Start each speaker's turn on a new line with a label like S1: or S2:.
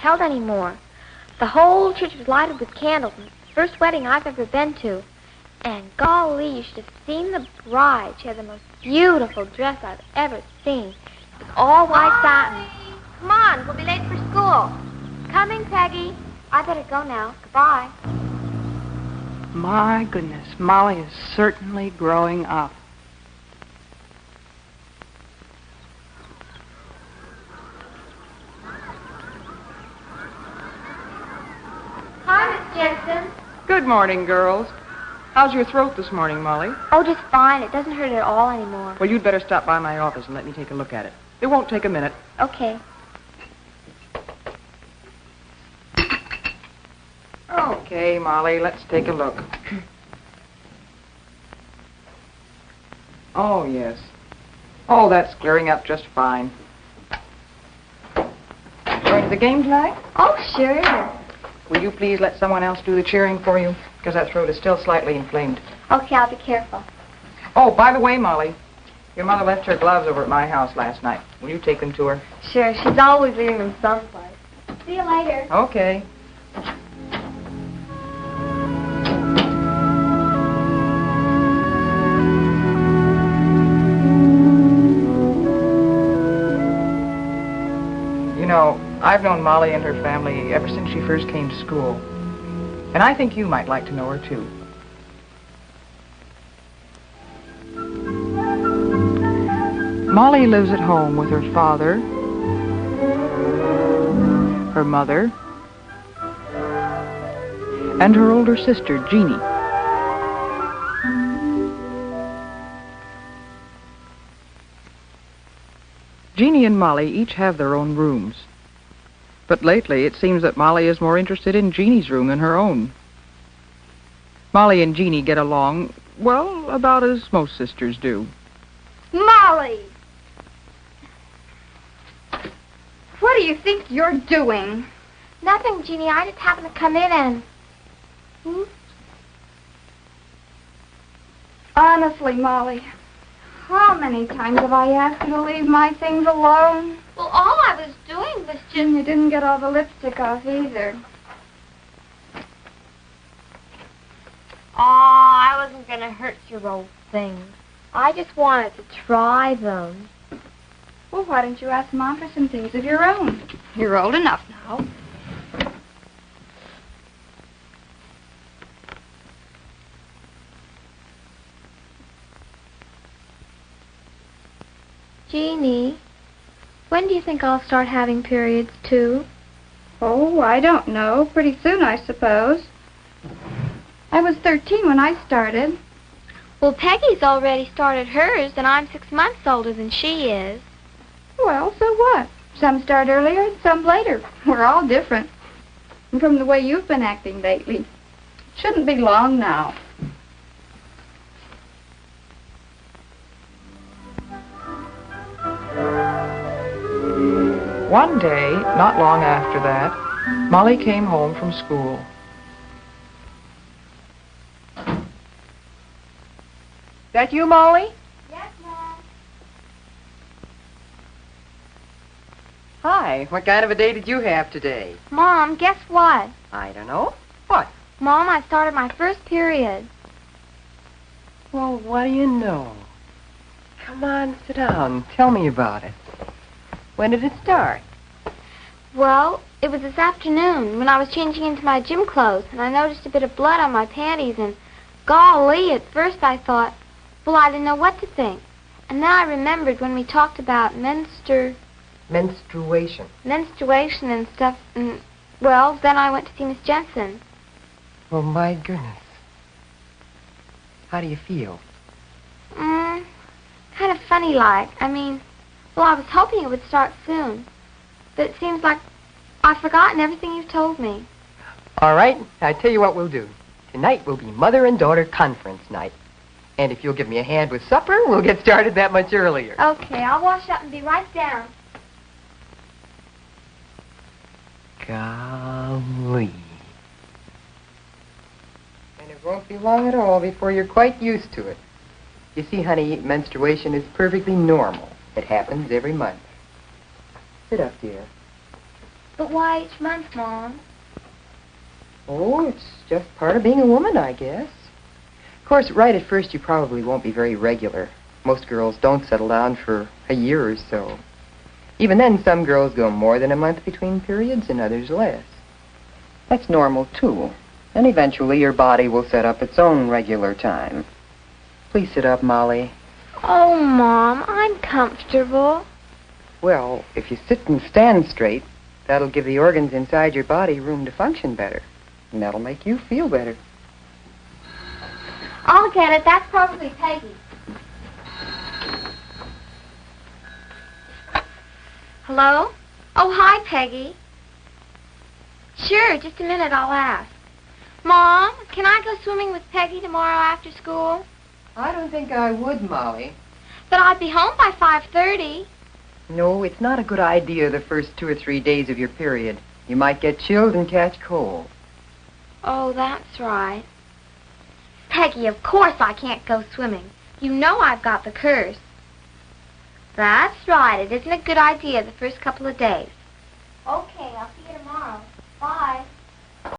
S1: held anymore. The whole church was lighted with candles, and it's the first wedding I've ever been to. And golly, you should have seen the bride. She had the most beautiful dress I've ever seen. It was all white satin. Come on, we'll be late for school. Coming, Peggy. I better go now. Goodbye.
S2: My goodness, Molly is certainly growing up.
S1: Hi, Miss Jensen.
S2: Good morning, girls. How's your throat this morning, Molly?
S1: Oh, just fine. It doesn't hurt at all anymore.
S2: Well, you'd better stop by my office and let me take a look at it. It won't take a minute.
S1: Okay.
S2: Okay, Molly, let's take a look. Oh, yes. Oh, that's clearing up just fine. Going to the game tonight?
S1: Oh, sure.
S2: Will you please let someone else do the cheering for you? Because that throat is still slightly inflamed.
S1: Okay, I'll be careful.
S2: Oh, by the way, Molly, your mother left her gloves over at my house last night. Will you take them to her?
S1: Sure, she's always leaving them someplace. See you later.
S2: Okay. You know, I've known Molly and her family ever since she first came to school. And I think you might like to know her, too. Molly lives at home with her father, her mother, and her older sister, Jeannie. Jeannie and Molly each have their own rooms. But lately, it seems that Molly is more interested in Jeannie's room than her own. Molly and Jeannie get along, well, about as most sisters do.
S3: Molly! What do you think you're doing?
S1: Nothing, Jeannie. I just happened to come in and...
S3: Honestly, Molly, how many times have I asked you to leave my things alone?
S1: Well, all I was doing was just...
S3: And you didn't get all the lipstick off either.
S1: Oh, I wasn't going to hurt your old things. I just wanted to try them.
S3: Well, why don't you ask Mom for some things of your own? You're old enough now.
S1: Jeannie, when do you think I'll start having periods, too?
S3: Oh, I don't know. Pretty soon, I suppose. I was 13 when I started.
S1: Well, Peggy's already started hers, and I'm 6 months older than she is.
S3: Well, so what? Some start earlier and some later. We're all different. And from the way you've been acting lately, shouldn't be long now.
S2: One day, not long after that, Molly came home from school. That you, Molly?
S1: Yes, Mom.
S4: Hi, what kind of a day did you have today?
S1: Mom, guess what?
S4: I don't know. What?
S1: Mom, I started my first period.
S4: Well, what do you know? Come on, sit down. Tell me about it. When did it start?
S1: Well, it was this afternoon when I was changing into my gym clothes, and I noticed a bit of blood on my panties, and golly, at first I thought, well, I didn't know what to think. And then I remembered when we talked about
S4: Menstruation.
S1: menstruation and stuff, and, well, then I went to see Miss Jensen.
S4: Oh, my goodness. How do you feel?
S1: Kind of funny like. I mean, well, I was hoping it would start soon. But it seems like I've forgotten everything you've told me.
S4: All right, I tell you what we'll do. Tonight will be mother and daughter conference night. And if you'll give me a hand with supper, we'll get started that much earlier.
S1: Okay, I'll wash up and be right down.
S4: Golly. And it won't be long at all before you're quite used to it. You see, honey, menstruation is perfectly normal. It happens every month. Sit up, dear.
S1: But why each month, Mom?
S4: Oh, it's just part of being a woman, I guess. Of course, right at first you probably won't be very regular. Most girls don't settle down for a year or so. Even then, some girls go more than a month between periods and others less. That's normal, too. And eventually your body will set up its own regular time. Please sit up, Molly.
S1: Oh, Mom, I'm comfortable.
S4: Well, if you sit and stand straight, that'll give the organs inside your body room to function better. And that'll make you feel better.
S1: I'll get it. That's probably Peggy. Hello? Oh, hi, Peggy. Sure, just a minute, I'll ask. Mom, can I go swimming with Peggy tomorrow after school?
S4: I don't think I would, Molly.
S1: But I'd be home by 5:30.
S4: No, it's not a good idea the first 2 or 3 days of your period. You might get chilled and catch cold.
S1: Oh, that's right. Peggy, of course I can't go swimming. You know I've got the curse. That's right. It isn't a good idea the first couple of days. Okay, I'll see you tomorrow. Bye.